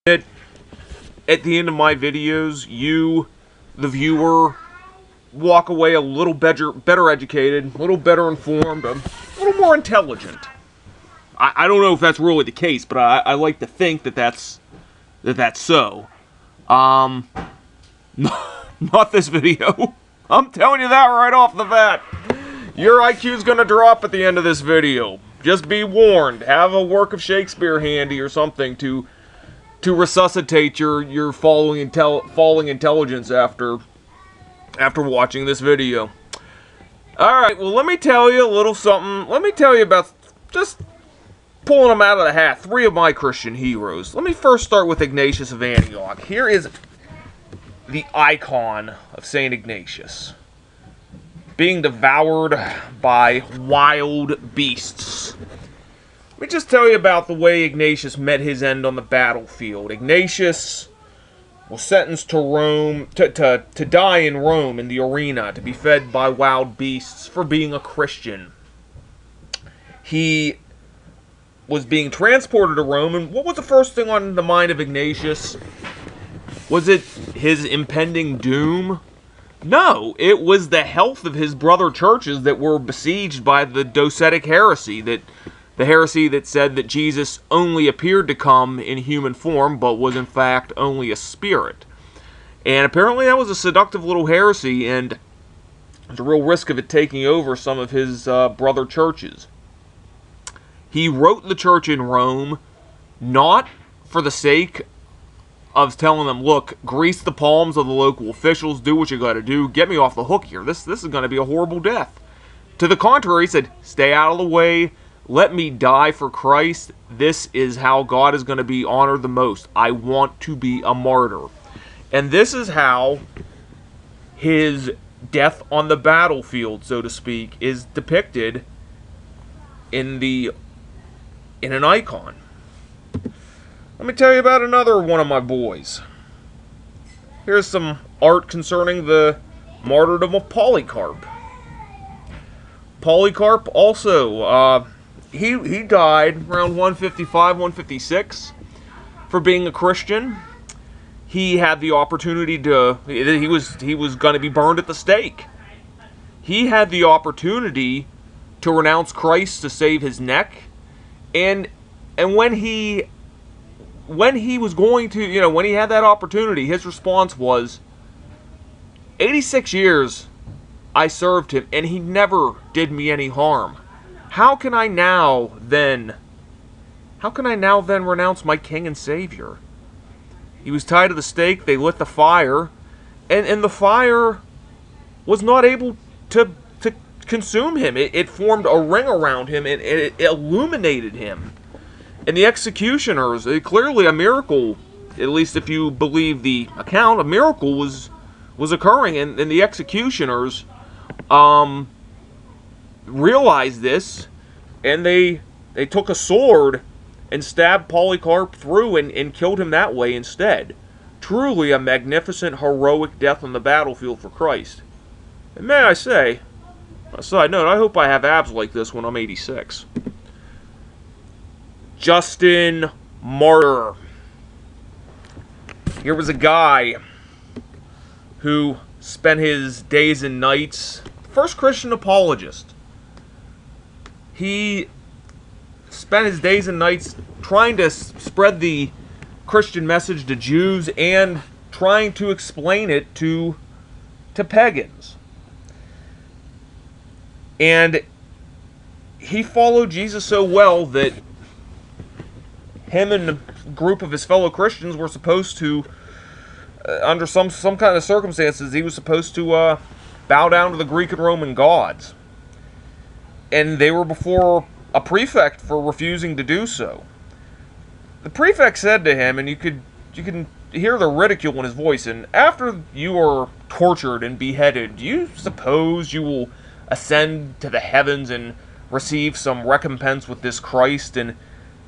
At the end of my videos, you, the viewer, walk away a little better educated, a little better informed, a little more intelligent. I don't know if that's really the case, but I like to think that that's so. Not this video. I'm telling you that right off the bat. Your IQ's gonna drop at the end of this video. Just be warned. Have a work of Shakespeare handy or something to resuscitate your falling intelligence after watching this video. Alright, well, let me tell you a little something. Let me tell you about, just pulling them out of the hat, 3 of my Christian heroes. Let me first start with Ignatius of Antioch. Here is the icon of St. Ignatius, being devoured by wild beasts. Let me just tell you about the way Ignatius met his end on the battlefield. Ignatius was sentenced to Rome, to die in Rome in the arena, to be fed by wild beasts for being a Christian. He was being transported to Rome, and what was the first thing on the mind of Ignatius? Was it his impending doom? No, it was the health of his brother churches that were besieged by the Docetic heresy, the heresy that said that Jesus only appeared to come in human form, but was in fact only a spirit. And apparently that was a seductive little heresy, and there's a real risk of it taking over some of his brother churches. He wrote the church in Rome, not for the sake of telling them, look, grease the palms of the local officials, do what you gotta do, get me off the hook here, this is gonna be a horrible death. To the contrary, he said, stay out of the way, let me die for Christ. This is how God is going to be honored the most. I want to be a martyr. And this is how his death on the battlefield, so to speak, is depicted in an icon. Let me tell you about another one of my boys. Here's some art concerning the martyrdom of Polycarp. Polycarp also, he died around 155, 156 for being a Christian. He had the opportunity to, he was going to be burned at the stake. He had the opportunity to renounce Christ to save his neck. And when he was going to, when he had that opportunity, his response was, 86 years I served him, and he never did me any harm. How can I now then renounce my King and Savior? He was tied to the stake, they lit the fire, and the fire was not able to consume him. It formed a ring around him, and it illuminated him. And the executioners, clearly a miracle, at least if you believe the account, a miracle was occurring, and the executioners realized this, and they took a sword and stabbed Polycarp through and killed him that way instead. Truly a magnificent, heroic death on the battlefield for Christ. And may I say, on a side note, I hope I have abs like this when I'm 86. Justin Martyr. Here was a guy who spent his days and nights, first Christian apologist. He spent his days and nights trying to spread the Christian message to Jews and trying to explain it to pagans. And he followed Jesus so well that him and a group of his fellow Christians were supposed to, under some kind of circumstances, he was supposed to bow down to the Greek and Roman gods. And they were before a prefect for refusing to do so. The prefect said to him, and you can hear the ridicule in his voice, and after you are tortured and beheaded, do you suppose you will ascend to the heavens and receive some recompense with this Christ? And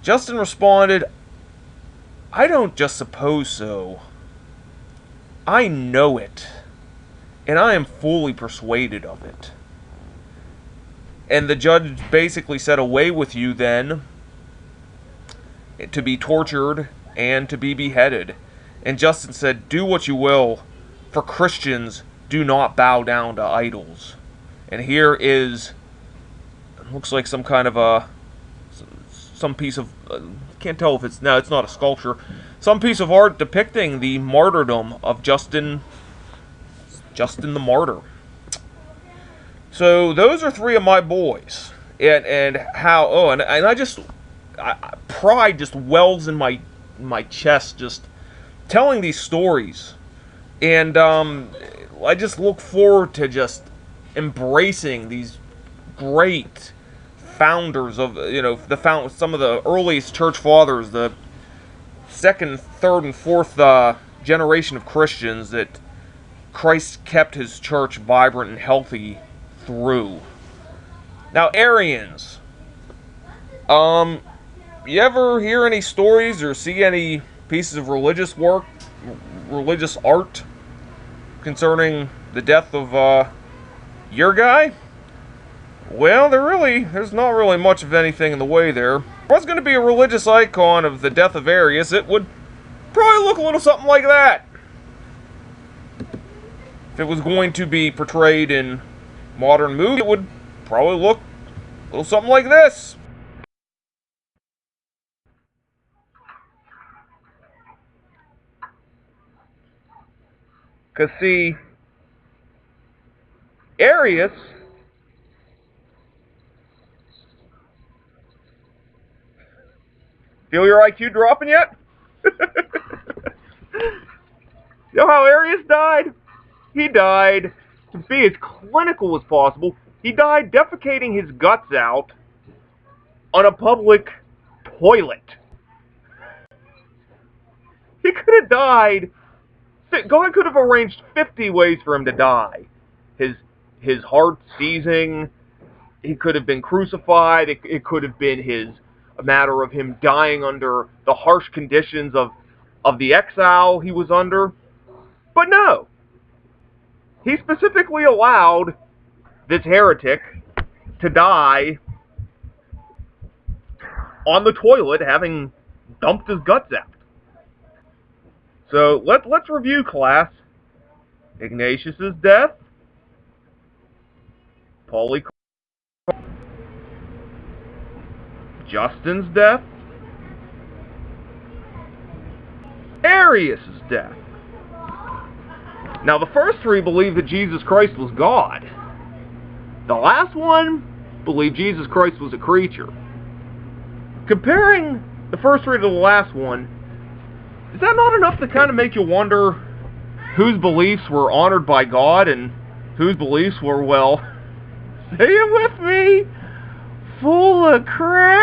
Justin responded, I don't just suppose so. I know it, and I am fully persuaded of it. And the judge basically said, away with you then, to be tortured and to be beheaded. And Justin said, "Do what you will, for Christians do not bow down to idols." And here is, looks like some kind of some piece of, can't tell if it's, no, it's not a sculpture, some piece of art depicting the martyrdom of Justin the Martyr. So those are three of my boys, and how, oh, and pride just wells in my chest just telling these stories, and I just look forward to just embracing these great founders of, some of the earliest church fathers, the second, third, and fourth generation of Christians that Christ kept his church vibrant and healthy through. Now, Arians. You ever hear any stories or see any pieces of religious work, religious art concerning the death of your guy? Well, there's not really much of anything in the way there. If there was going to be a religious icon of the death of Arius, it would probably look a little something like that. If it was going to be portrayed in modern movie, it would probably look a little something like this. Because, see, Arius, feel your IQ dropping yet? You know how Arius died? He died, to be as clinical as possible, he died defecating his guts out on a public toilet. He could have died. God could have arranged 50 ways for him to die. His heart seizing. He could have been crucified. It could have been a matter of him dying under the harsh conditions of the exile he was under. But no. He specifically allowed this heretic to die on the toilet, having dumped his guts out. So let's review, class. Ignatius's death, Polycarp, Justin's death, Arius's death. Now, the first three believed that Jesus Christ was God. The last one believed Jesus Christ was a creature. Comparing the first three to the last one, is that not enough to kind of make you wonder whose beliefs were honored by God and whose beliefs were, well, say it with me, full of crap?